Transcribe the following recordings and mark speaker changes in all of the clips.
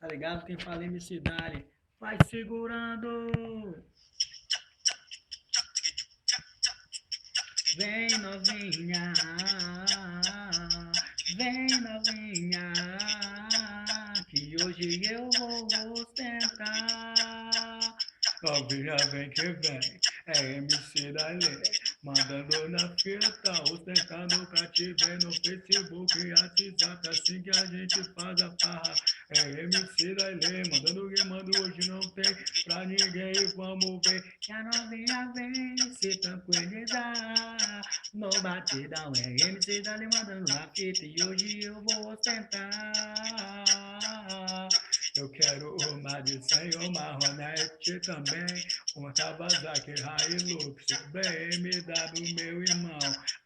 Speaker 1: Tá ligado? Quem fala MC Dali, vai segurando. Vem novinha, vem novinha, que hoje eu vou ostentar. Novinha, vem que vem, é MC Dali, mandando na fita, ostentando pra te ver no Facebook e WhatsApp, assim que a gente faz a farra. É MC Dali, mandando que mando hoje não tem pra ninguém, vamos ver que a novinha vem se tranquilizar. No batidão é MC Dali mandando na fita e hoje eu vou ostentar. Eu quero uma de 100, uma Ronete também, uma Kawasaki Hilux, BMW, meu irmão.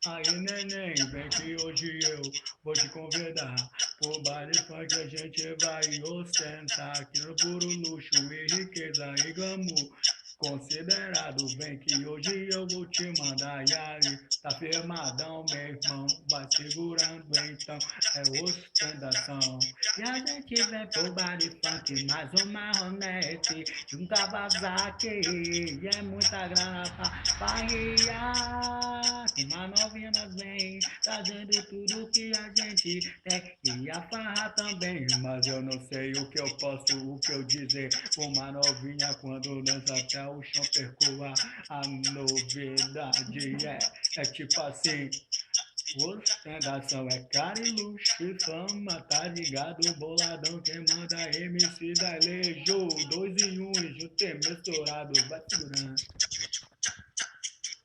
Speaker 1: Aí neném, vem que hoje eu vou te convidar pro baile funk, a gente vai ostentar, aqui no puro luxo e riqueza e glamour. Considerado, vem que hoje eu vou te mandar. E aí, tá firmadão, meu irmão. Vai segurando então, é ostentação. E a gente vem pro baile funk, mais uma Ronete de um Kawasaki. E é muita grana pra farrear. Uma novinha nós vem, trazendo tudo que a gente tem. E a farra também, mas eu não sei o que eu posso, o que eu dizer. Uma novinha quando dança até o chão percoa. A novidade é tipo assim. Ostentação é cara e luxo e fama, tá ligado? Boladão quem manda MC Dalejo, 2 em 1, junto misturado, vai segurando.